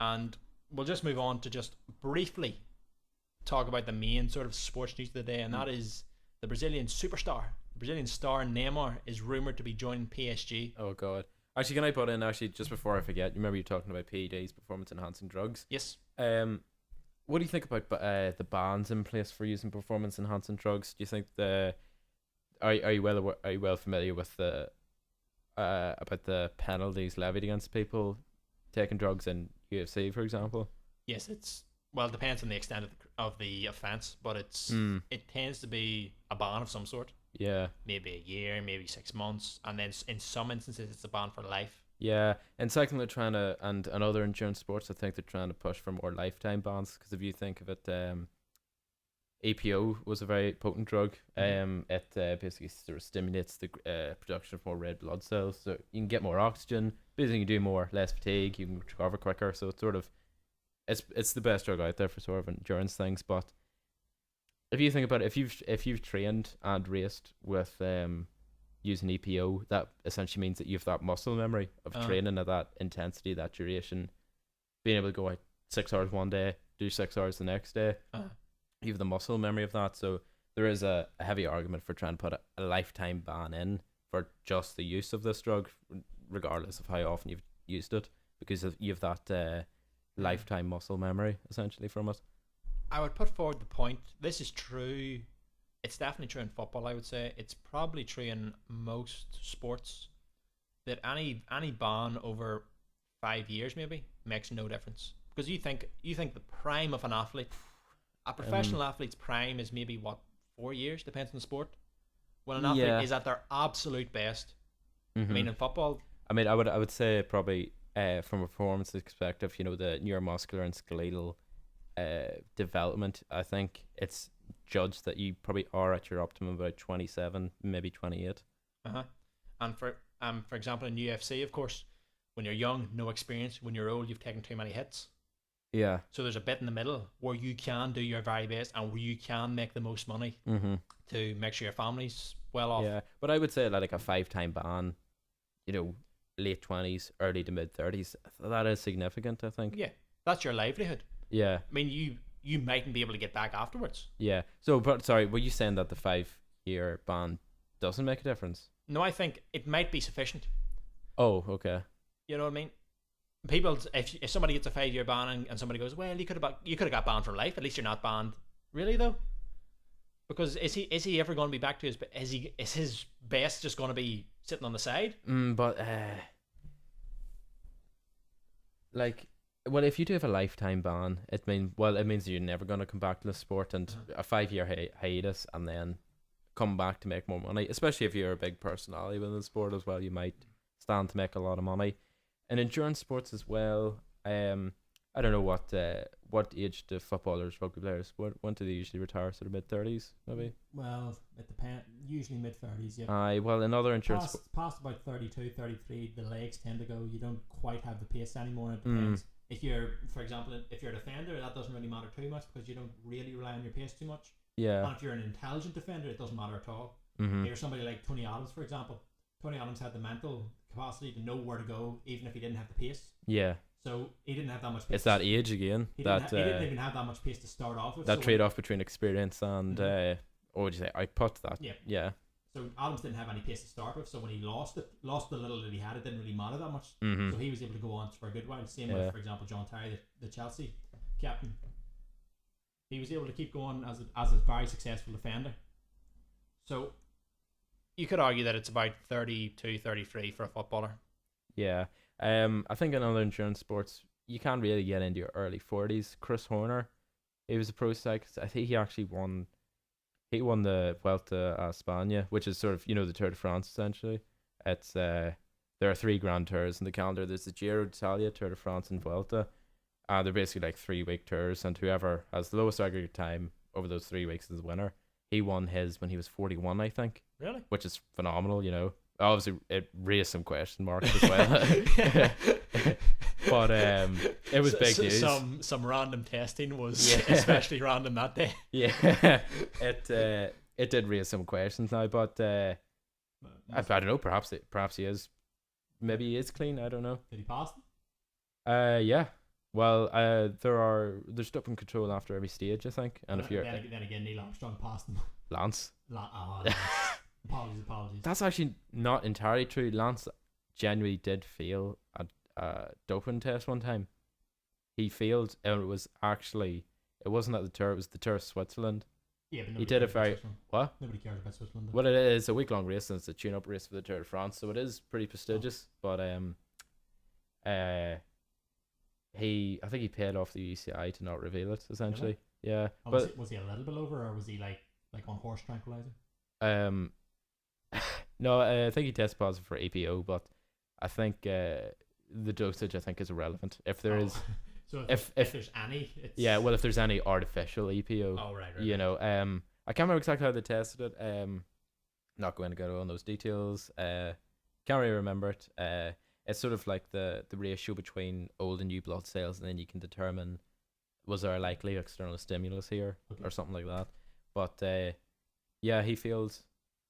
And we'll just move on to just briefly talk about the main sort of sports news of the day, and that is the Brazilian superstar. The Brazilian star Neymar is rumored to be joining PSG. Oh God. Actually, can I put in just before I forget? You remember you talking about PEDs, performance enhancing drugs? Yes. What do you think about the bans in place for using performance enhancing drugs? Do you think are you well familiar with the about the penalties levied against people taking drugs in UFC, for example? Yes, it depends on the extent of the offense, but it tends to be a ban of some sort. Yeah. Maybe a year, maybe 6 months, and then in some instances it's a ban for life. Yeah, and second, they're trying to, and other endurance sports, I think they're trying to push for more lifetime bans. Because if you think of it, APO was a very potent drug. It basically sort of stimulates the production of more red blood cells, so you can get more oxygen. Basically, you can do less fatigue. You can recover quicker. So it's sort of, it's the best drug out there for sort of endurance things. But if you think about it, if you've trained and raced with using EPO, that essentially means that you have that muscle memory of training at that intensity, that duration, being able to go out 6 hours one day, do 6 hours the next day. You have the muscle memory of that. So there is a heavy argument for trying to put a lifetime ban in for just the use of this drug, regardless of how often you've used it, because you have that lifetime muscle memory essentially from it. I would put forward the point, this is true. It's definitely true in football, I would say. It's probably true in most sports that any ban over 5 years maybe makes no difference. Because you think the prime of an athlete, a professional athlete's prime is maybe 4 years, depends on the sport. When an athlete is at their absolute best. I mean, in football, I would say probably from a performance perspective, the neuromuscular and skeletal development, I think it's judged that you probably are at your optimum about 27, maybe 28. And for example, in UFC, of course, when you're young, no experience. When you're old, you've taken too many hits. Yeah. So there's a bit in the middle where you can do your very best and where you can make the most money to make sure your family's well off. Yeah, but I would say like a 5-time ban, late 20s, early to mid 30s, that is significant, I think. Yeah, that's your livelihood. Yeah. I mean, you mightn't be able to get back afterwards. Yeah. So, but sorry, were you saying that the 5-year ban doesn't make a difference? No, I think it might be sufficient. Oh, okay. You know what I mean? People, if somebody gets a 5-year ban and somebody goes, well, you could have got banned for life. At least you're not banned. Really though? Because is he ever going to be back to his? Is his best just going to be sitting on the side? But well, if you do have a lifetime ban, it means you're never going to come back to the sport, and a 5-year hiatus, and then come back to make more money. Especially if you're a big personality within the sport as well, you might stand to make a lot of money. And endurance sports as well. I don't know what age do footballers, rugby players, when do they usually retire? Sort of mid 30s, maybe. Well, it depends. Usually mid 30s. Yeah. Well, in other endurance past about 32, 33, the legs tend to go. You don't quite have the pace anymore. It depends. If you're, for example, if you're a defender, that doesn't really matter too much because you don't really rely on your pace too much. Yeah. And if you're an intelligent defender, it doesn't matter at all. Mm-hmm. If you're somebody like Tony Adams, for example. Tony Adams had the mental capacity to know where to go, even if he didn't have the pace. Yeah. So he didn't have that much pace. It's that age again. He didn't even have that much pace to start off with. That trade-off between experience and, what would you say, output? Yeah. So Adams didn't have any pace to start with, so when he lost the little that he had, it didn't really matter that much. Mm-hmm. So he was able to go on for a good while. Same with, for example, John Terry, the Chelsea captain. He was able to keep going as a very successful defender. So you could argue that it's about 32, 33 for a footballer. Yeah. I think in other endurance sports, you can't really get into your early 40s. Chris Horner, he was a pro cyclist. I think he actually won the Vuelta a España, which is sort of, the Tour de France essentially. It's there are 3 Grand Tours in the calendar. There's the Giro d'Italia, Tour de France, and Vuelta. They're basically like 3-week tours, and whoever has the lowest aggregate time over those 3 weeks is the winner. He won his when he was 41, I think. Really? Which is phenomenal, Obviously, it raised some question marks as well. But it was big news. Some random testing was especially random that day. Yeah, it did raise some questions now, but I don't know. Perhaps he is. Maybe he is clean. I don't know. Did he pass them? Yeah. Well, there's doping control after every stage, I think, and if you're then again, Neil Armstrong passed them. Lance, Lance. Apologies. that's actually not entirely true. Lance genuinely did fail a doping test one time. He failed, and it wasn't at the Tour. It was the Tour of Switzerland. Yeah, but He did it cares about very Switzerland. what? Nobody cares about Switzerland. Well, it is a week-long race, and it's a tune-up race for the Tour de France, so it is pretty prestigious. But I think he paid off the UCI to not reveal it. Essentially, yeah. Oh, But was he a little bit over, or was he like on horse tranquilizer? no, I think he tested positive for APO, but I think the dosage I think is irrelevant. If there is, So if there's any, it's... yeah, well, if there's any artificial EPO, Oh right. you know, I can't remember exactly how they tested it. Not going to go on those details. Can't really remember it. It's sort of like the ratio between old and new blood cells, and then you can determine was there a likely external stimulus here or something like that. But yeah, he failed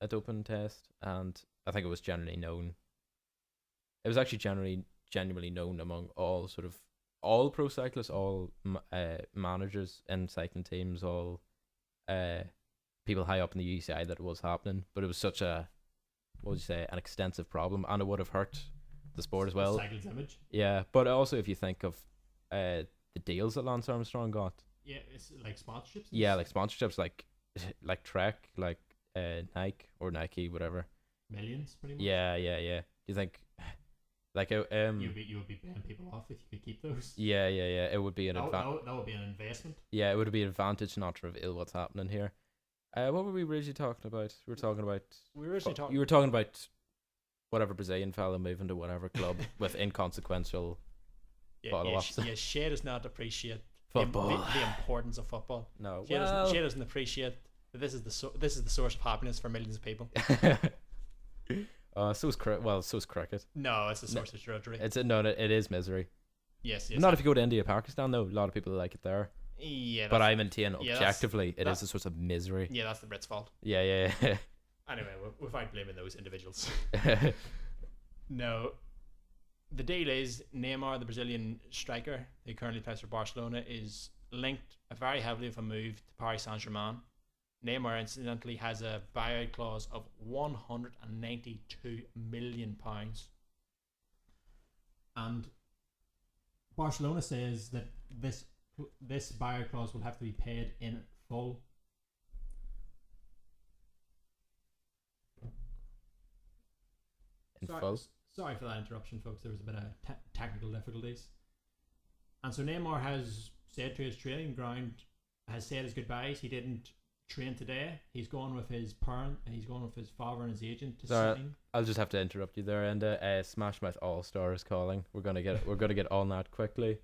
a doping test, and I think it was generally known. It was actually genuinely known among all pro cyclists, all managers in cycling teams, all people high up in the UCI that it was happening. But it was such an extensive problem, and it would have hurt the sport as well. Cycle's image. Yeah, but also if you think of the deals that Lance Armstrong got. Yeah, it's like sponsorships. Yeah, like sponsorships, like Trek, like Nike, whatever. Millions, pretty much. Yeah. Do you think, like you would be paying people off if you could keep those. Yeah. It would be an advantage. That would be an investment. Yeah, it would be an advantage not to reveal what's happening here. What were we originally talking about? You were talking about whatever Brazilian fella moving to whatever club with inconsequential follow-ups. Yeah, Shea does not appreciate Football. the importance of football. No, Shea doesn't appreciate that this is the source of happiness for millions of people. So's cricket. No, it's the source of drudgery. It is misery. Yes. Not if you go to India, Pakistan though. A lot of people like it there. Yeah, But I maintain objectively it is a source of misery. Yeah, that's the Brits' fault. Yeah. Anyway, without blaming those individuals. No, the deal is Neymar, the Brazilian striker who currently plays for Barcelona, is linked very heavily with a move to Paris Saint-Germain. Neymar, incidentally, has a buyout clause of £192 million. And Barcelona says that this buyout clause will have to be paid in full. Sorry for that interruption, folks. There was a bit of technical difficulties. And so Neymar has said to his training ground, has said his goodbyes. He didn't train today. He's gone with his parent, and he's gone with his father and his agent to sign. I'll just have to interrupt you there. And Smash Mouth All Star is calling. We're gonna get on that quickly.